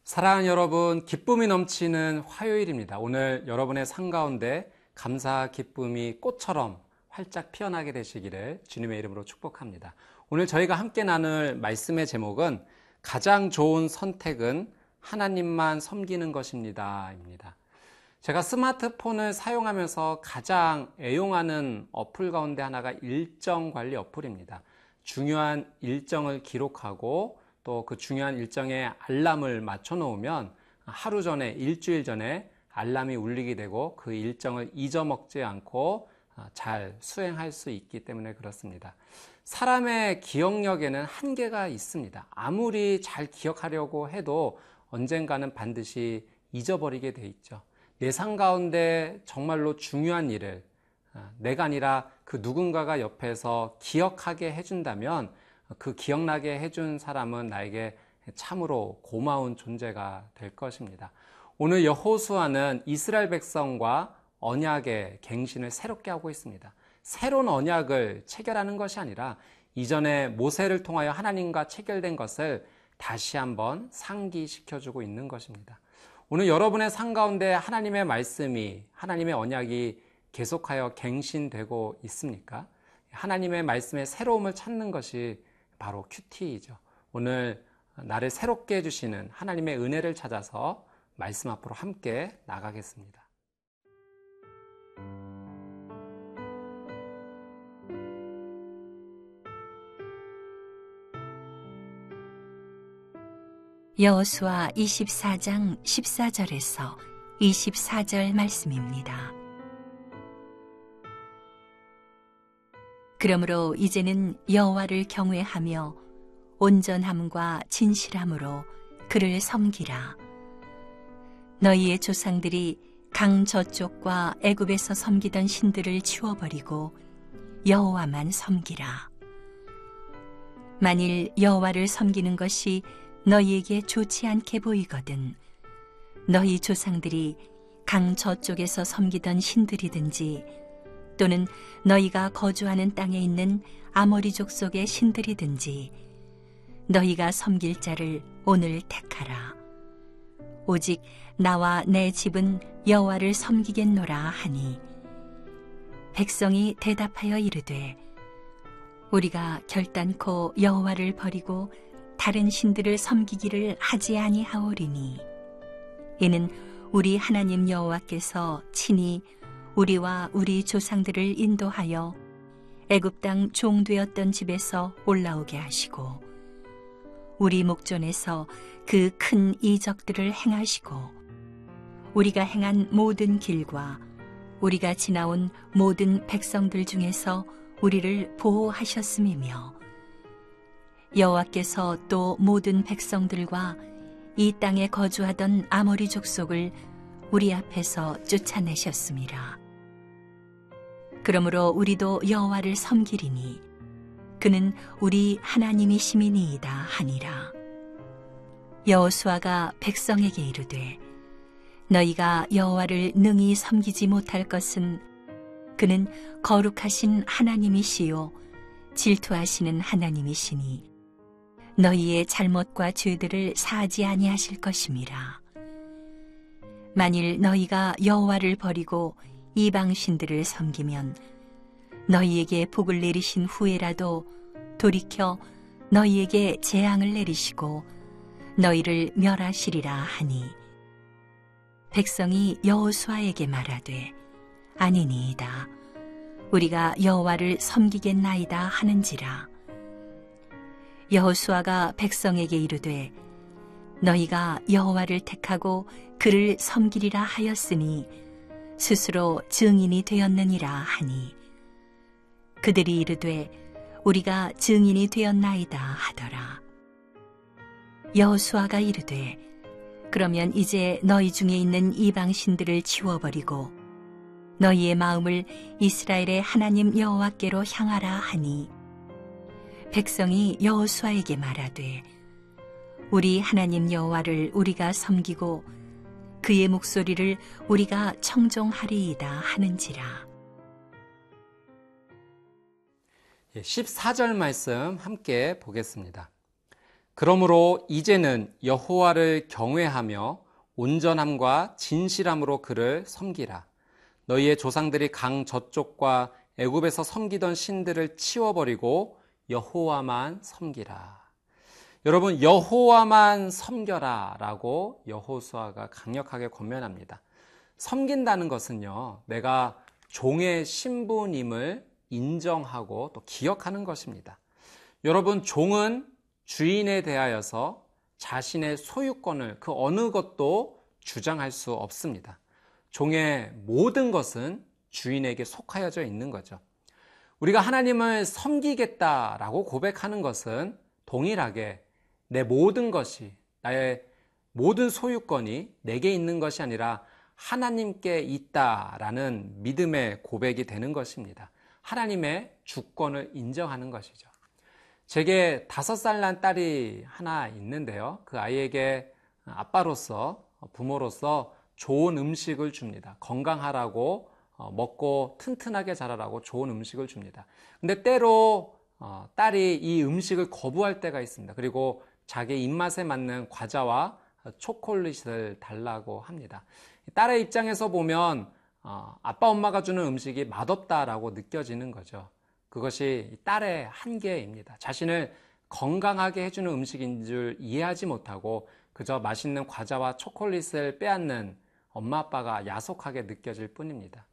사랑하는 여러분, 기쁨이 넘치는 화요일입니다. 오늘 여러분의 삶 가운데 감사 기쁨이 꽃처럼 활짝 피어나게 되시기를 주님의 이름으로 축복합니다. 오늘 저희가 함께 나눌 말씀의 제목은 가장 좋은 선택은 하나님만 섬기는 것입니다. 입니다. 제가 스마트폰을 사용하면서 가장 애용하는 어플 가운데 하나가 일정 관리 어플입니다. 중요한 일정을 기록하고 또 그 중요한 일정에 알람을 맞춰 놓으면 하루 전에, 일주일 전에 알람이 울리게 되고 그 일정을 잊어먹지 않고 잘 수행할 수 있기 때문에 그렇습니다. 사람의 기억력에는 한계가 있습니다. 아무리 잘 기억하려고 해도 언젠가는 반드시 잊어버리게 돼 있죠. 내 삶 가운데 정말로 중요한 일을 내가 아니라 그 누군가가 옆에서 기억하게 해준다면 그 기억나게 해준 사람은 나에게 참으로 고마운 존재가 될 것입니다. 오늘 여호수아는 이스라엘 백성과 언약의 갱신을 새롭게 하고 있습니다. 새로운 언약을 체결하는 것이 아니라 이전에 모세를 통하여 하나님과 체결된 것을 다시 한번 상기시켜주고 있는 것입니다. 오늘 여러분의 삶 가운데 하나님의 말씀이, 하나님의 언약이 계속하여 갱신되고 있습니까? 하나님의 말씀의 새로움을 찾는 것이 바로 큐티이죠. 오늘 나를 새롭게 해주시는 하나님의 은혜를 찾아서 말씀 앞으로 함께 나가겠습니다. 여호수아 24장 14절에서 24절 말씀입니다. 그러므로 이제는 여호와를 경외하며 온전함과 진실함으로 그를 섬기라. 너희의 조상들이 강 저쪽과 애굽에서 섬기던 신들을 치워버리고 여호와만 섬기라. 만일 여호와를 섬기는 것이 너희에게 좋지 않게 보이거든 너희 조상들이 강 저쪽에서 섬기던 신들이든지 또는 너희가 거주하는 땅에 있는 아모리 족속의 신들이든지 너희가 섬길 자를 오늘 택하라. 오직 나와 내 집은 여호와를 섬기겠노라 하니 백성이 대답하여 이르되 우리가 결단코 여호와를 버리고 다른 신들을 섬기기를 하지 아니하오리니 이는 우리 하나님 여호와께서 친히 우리와 우리 조상들을 인도하여 애굽 땅 종되었던 집에서 올라오게 하시고 우리 목전에서 그 큰 이적들을 행하시고 우리가 행한 모든 길과 우리가 지나온 모든 백성들 중에서 우리를 보호하셨음이며 여호와께서 또 모든 백성들과 이 땅에 거주하던 아모리 족속을 우리 앞에서 쫓아내셨음이라. 그러므로 우리도 여호와를 섬기리니 그는 우리 하나님이심이니이다 하니라. 여호수아가 백성에게 이르되 너희가 여호와를 능히 섬기지 못할 것은 그는 거룩하신 하나님이시요 질투하시는 하나님이시니 너희의 잘못과 죄들을 사하지 아니하실 것임이라. 만일 너희가 여호와를 버리고 이방 신들을 섬기면 너희에게 복을 내리신 후에라도 돌이켜 너희에게 재앙을 내리시고 너희를 멸하시리라 하니 백성이 여호수아에게 말하되 아니니이다. 우리가 여호와를 섬기겠나이다 하는지라. 여호수아가 백성에게 이르되 너희가 여호와를 택하고 그를 섬기리라 하였으니 스스로 증인이 되었느니라 하니 그들이 이르되 우리가 증인이 되었나이다 하더라. 여호수아가 이르되 그러면 이제 너희 중에 있는 이방 신들을 치워버리고 너희의 마음을 이스라엘의 하나님 여호와께로 향하라 하니 백성이 여호수아에게 말하되 우리 하나님 여호와를 우리가 섬기고 그의 목소리를 우리가 청종하리이다 하는지라. 14절 말씀 함께 보겠습니다. 그러므로 이제는 여호와를 경외하며 온전함과 진실함으로 그를 섬기라. 너희의 조상들이 강 저쪽과 애굽에서 섬기던 신들을 치워버리고 여호와만 섬기라. 여러분, 여호와만 섬겨라 라고 여호수아가 강력하게 권면합니다. 섬긴다는 것은요, 내가 종의 신분임을 인정하고 또 기억하는 것입니다. 여러분, 종은 주인에 대하여서 자신의 소유권을 그 어느 것도 주장할 수 없습니다. 종의 모든 것은 주인에게 속하여져 있는 거죠. 우리가 하나님을 섬기겠다라고 고백하는 것은 동일하게 내 모든 것이, 나의 모든 소유권이 내게 있는 것이 아니라 하나님께 있다라는 믿음의 고백이 되는 것입니다. 하나님의 주권을 인정하는 것이죠. 제게 5살 난 딸이 하나 있는데요. 그 아이에게 아빠로서, 부모로서 좋은 음식을 줍니다. 건강하라고, 먹고 튼튼하게 자라라고 좋은 음식을 줍니다. 근데 때로 딸이 이 음식을 거부할 때가 있습니다. 그리고 자기 입맛에 맞는 과자와 초콜릿을 달라고 합니다. 딸의 입장에서 보면 아빠 엄마가 주는 음식이 맛없다라고 느껴지는 거죠. 그것이 딸의 한계입니다. 자신을 건강하게 해주는 음식인 줄 이해하지 못하고 그저 맛있는 과자와 초콜릿을 빼앗는 엄마 아빠가 야속하게 느껴질 뿐입니다.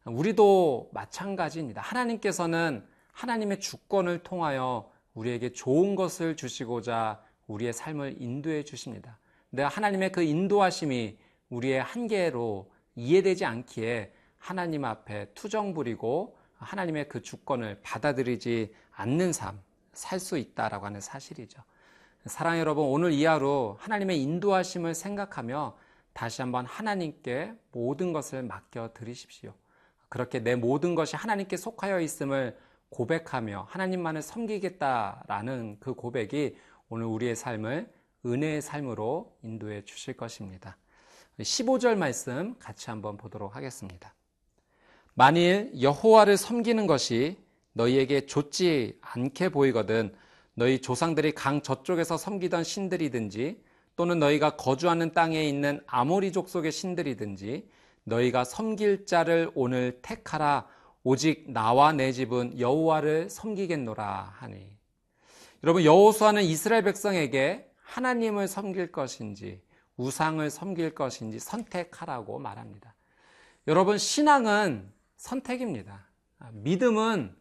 우리도 마찬가지입니다. 하나님께서는 하나님의 주권을 통하여 우리에게 좋은 것을 주시고자 우리의 삶을 인도해 주십니다. 근데 하나님의 그 인도하심이 우리의 한계로 이해되지 않기에 하나님 앞에 투정 부리고 하나님의 그 주권을 받아들이지 않는 삶, 살 수 있다라고 하는 사실이죠. 사랑하는 여러분, 오늘 이 하루 하나님의 인도하심을 생각하며 다시 한번 하나님께 모든 것을 맡겨 드리십시오. 그렇게 내 모든 것이 하나님께 속하여 있음을 고백하며 하나님만을 섬기겠다라는 그 고백이 오늘 우리의 삶을 은혜의 삶으로 인도해 주실 것입니다. 15절 말씀 같이 한번 보도록 하겠습니다. 만일 여호와를 섬기는 것이 너희에게 좋지 않게 보이거든 너희 조상들이 강 저쪽에서 섬기던 신들이든지 또는 너희가 거주하는 땅에 있는 아모리 족속의 신들이든지 너희가 섬길 자를 오늘 택하라. 오직 나와 내 집은 여호와를 섬기겠노라 하니. 여러분, 여호수아는 이스라엘 백성에게 하나님을 섬길 것인지 우상을 섬길 것인지 선택하라고 말합니다. 여러분, 신앙은 선택입니다. 믿음은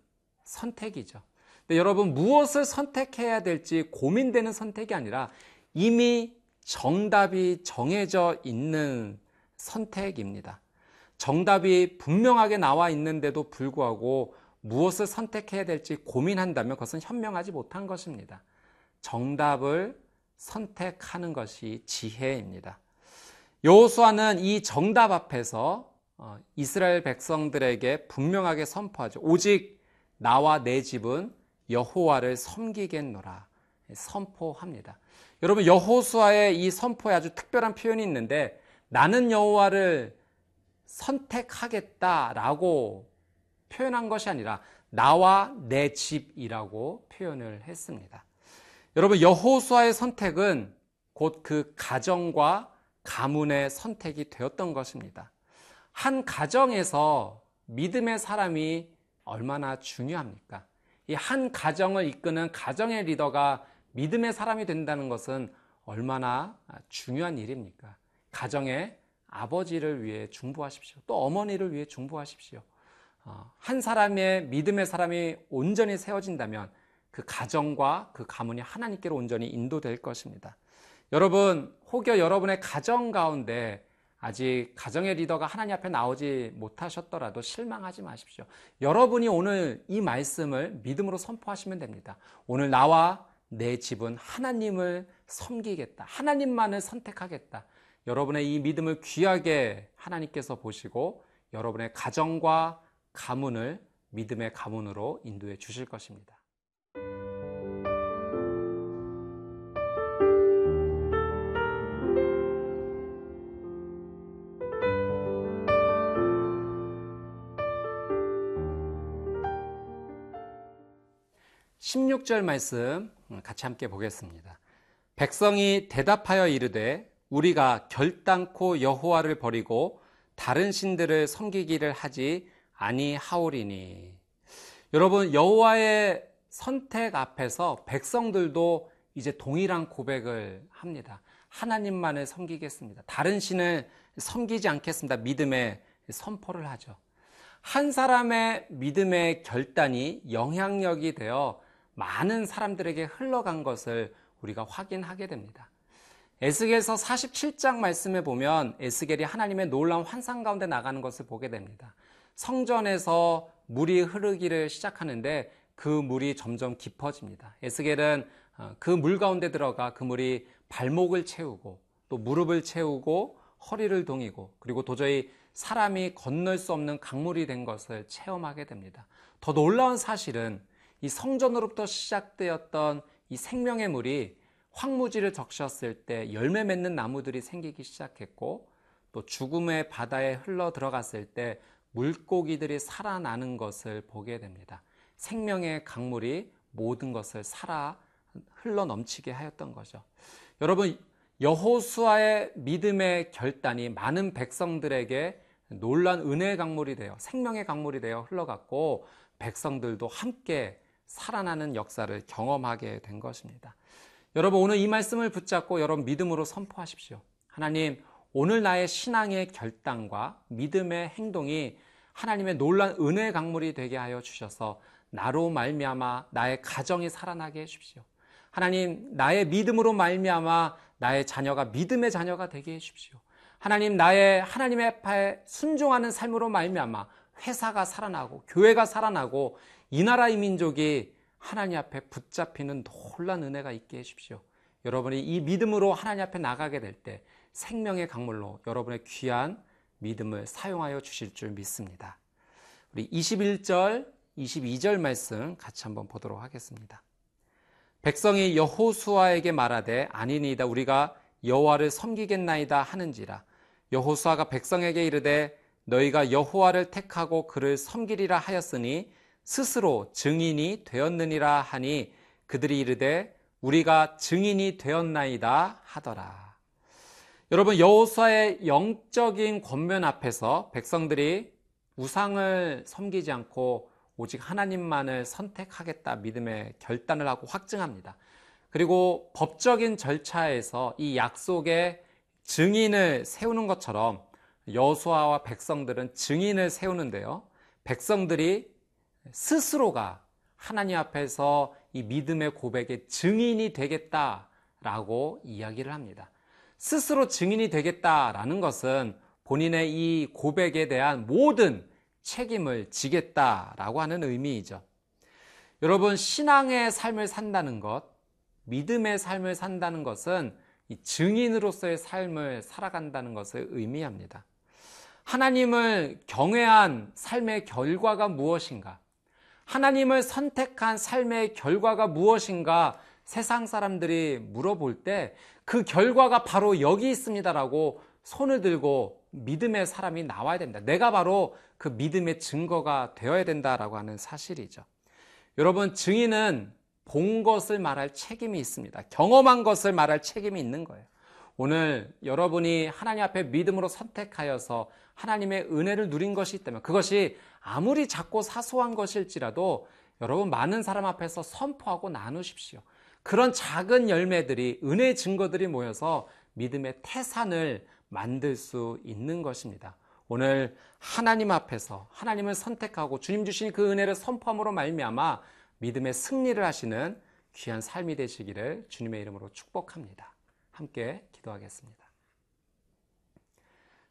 선택이죠. 근데 여러분, 무엇을 선택해야 될지 고민되는 선택이 아니라 이미 정답이 정해져 있는 선택입니다. 정답이 분명하게 나와 있는데도 불구하고 무엇을 선택해야 될지 고민한다면 그것은 현명하지 못한 것입니다. 정답을 선택하는 것이 지혜입니다. 여호수아는 이 정답 앞에서 이스라엘 백성들에게 분명하게 선포하죠. 오직 나와 내 집은 여호와를 섬기겠노라 선포합니다. 여러분, 여호수아의 이 선포에 아주 특별한 표현이 있는데 나는 여호와를 선택하겠다라고 표현한 것이 아니라 나와 내 집이라고 표현을 했습니다. 여러분, 여호수아의 선택은 곧 그 가정과 가문의 선택이 되었던 것입니다. 한 가정에서 믿음의 사람이 얼마나 중요합니까? 이 한 가정을 이끄는 가정의 리더가 믿음의 사람이 된다는 것은 얼마나 중요한 일입니까? 가정의 아버지를 위해 중보하십시오. 또 어머니를 위해 중보하십시오. 한 사람의 믿음의 사람이 온전히 세워진다면 그 가정과 그 가문이 하나님께로 온전히 인도될 것입니다. 여러분, 혹여 여러분의 가정 가운데 아직 가정의 리더가 하나님 앞에 나오지 못하셨더라도 실망하지 마십시오. 여러분이 오늘 이 말씀을 믿음으로 선포하시면 됩니다. 오늘 나와 내 집은 하나님을 섬기겠다. 하나님만을 선택하겠다. 여러분의 이 믿음을 귀하게 하나님께서 보시고 여러분의 가정과 가문을 믿음의 가문으로 인도해 주실 것입니다. (16절) 말씀 같이 함께 보겠습니다. 백성이 대답하여 이르되 우리가 결단코 여호와를 버리고 다른 신들을 섬기기를 하지 아니하오리니. 여러분, 여호와의 선택 앞에서 백성들도 이제 동일한 고백을 합니다. 하나님만을 섬기겠습니다. 다른 신을 섬기지 않겠습니다. 믿음의 선포를 하죠. 한 사람의 믿음의 결단이 영향력이 되어 많은 사람들에게 흘러간 것을 우리가 확인하게 됩니다. 에스겔서 47장 말씀에 보면 에스겔이 하나님의 놀라운 환상 가운데 나가는 것을 보게 됩니다. 성전에서 물이 흐르기를 시작하는데 그 물이 점점 깊어집니다. 에스겔은 그 물 가운데 들어가 그 물이 발목을 채우고 또 무릎을 채우고 허리를 동이고 그리고 도저히 사람이 건널 수 없는 강물이 된 것을 체험하게 됩니다. 더 놀라운 사실은 이 성전으로부터 시작되었던 이 생명의 물이 황무지를 적셨을 때 열매 맺는 나무들이 생기기 시작했고 또 죽음의 바다에 흘러 들어갔을 때 물고기들이 살아나는 것을 보게 됩니다. 생명의 강물이 모든 것을 흘러 넘치게 하였던 거죠. 여러분, 여호수아의 믿음의 결단이 많은 백성들에게 놀란 은혜의 강물이 되어 생명의 강물이 되어 흘러갔고 백성들도 함께 살아나는 역사를 경험하게 된 것입니다. 여러분, 오늘 이 말씀을 붙잡고 여러분 믿음으로 선포하십시오. 하나님, 오늘 나의 신앙의 결단과 믿음의 행동이 하나님의 놀란 은혜의 강물이 되게 하여 주셔서 나로 말미암아 나의 가정이 살아나게 해주십시오. 하나님, 나의 믿음으로 말미암아 나의 자녀가 믿음의 자녀가 되게 해주십시오. 하나님, 나의 하나님의 앞에 순종하는 삶으로 말미암아 회사가 살아나고 교회가 살아나고 이 나라 이 민족이 하나님 앞에 붙잡히는 놀란 은혜가 있게 해주십시오. 여러분이 이 믿음으로 하나님 앞에 나가게 될 때 생명의 강물로 여러분의 귀한 믿음을 사용하여 주실 줄 믿습니다. 우리 21절, 22절 말씀 같이 한번 보도록 하겠습니다. 백성이 여호수아에게 말하되 아니니이다 우리가 여호와를 섬기겠나이다 하는지라. 여호수아가 백성에게 이르되 너희가 여호와를 택하고 그를 섬기리라 하였으니 스스로 증인이 되었느니라 하니 그들이 이르되 우리가 증인이 되었나이다 하더라. 여러분, 여호수아의 영적인 권면 앞에서 백성들이 우상을 섬기지 않고 오직 하나님만을 선택하겠다 믿음의 결단을 하고 확증합니다. 그리고 법적인 절차에서 이 약속의 증인을 세우는 것처럼 여호수아와 백성들은 증인을 세우는데요. 백성들이 스스로가 하나님 앞에서 이 믿음의 고백의 증인이 되겠다라고 이야기를 합니다. 스스로 증인이 되겠다라는 것은 본인의 이 고백에 대한 모든 책임을 지겠다라고 하는 의미이죠. 여러분, 신앙의 삶을 산다는 것, 믿음의 삶을 산다는 것은 이 증인으로서의 삶을 살아간다는 것을 의미합니다. 하나님을 경외한 삶의 결과가 무엇인가? 하나님을 선택한 삶의 결과가 무엇인가? 세상 사람들이 물어볼 때 그 결과가 바로 여기 있습니다라고 손을 들고 믿음의 사람이 나와야 됩니다. 내가 바로 그 믿음의 증거가 되어야 된다라고 하는 사실이죠. 여러분, 증인은 본 것을 말할 책임이 있습니다. 경험한 것을 말할 책임이 있는 거예요. 오늘 여러분이 하나님 앞에 믿음으로 선택하여서 하나님의 은혜를 누린 것이 있다면 그것이 아무리 작고 사소한 것일지라도 여러분 많은 사람 앞에서 선포하고 나누십시오. 그런 작은 열매들이 은혜의 증거들이 모여서 믿음의 태산을 만들 수 있는 것입니다. 오늘 하나님 앞에서 하나님을 선택하고 주님 주신 그 은혜를 선포함으로 말미암아 믿음의 승리를 하시는 귀한 삶이 되시기를 주님의 이름으로 축복합니다. 함께 기도하겠습니다.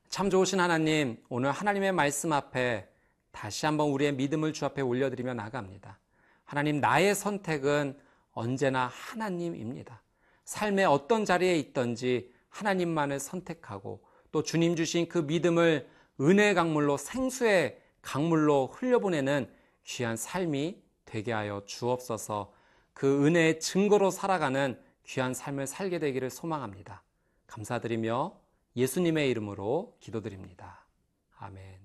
참 좋으신 하나님, 오늘 하나님의 말씀 앞에 다시 한번 우리의 믿음을 주 앞에 올려드리며 나갑니다. 하나님, 나의 선택은 언제나 하나님입니다. 삶의 어떤 자리에 있든지 하나님만을 선택하고 또 주님 주신 그 믿음을 은혜의 강물로 생수의 강물로 흘려보내는 귀한 삶이 되게 하여 주옵소서. 그 은혜의 증거로 살아가는 귀한 삶을 살게 되기를 소망합니다. 감사드리며 예수님의 이름으로 기도드립니다. 아멘.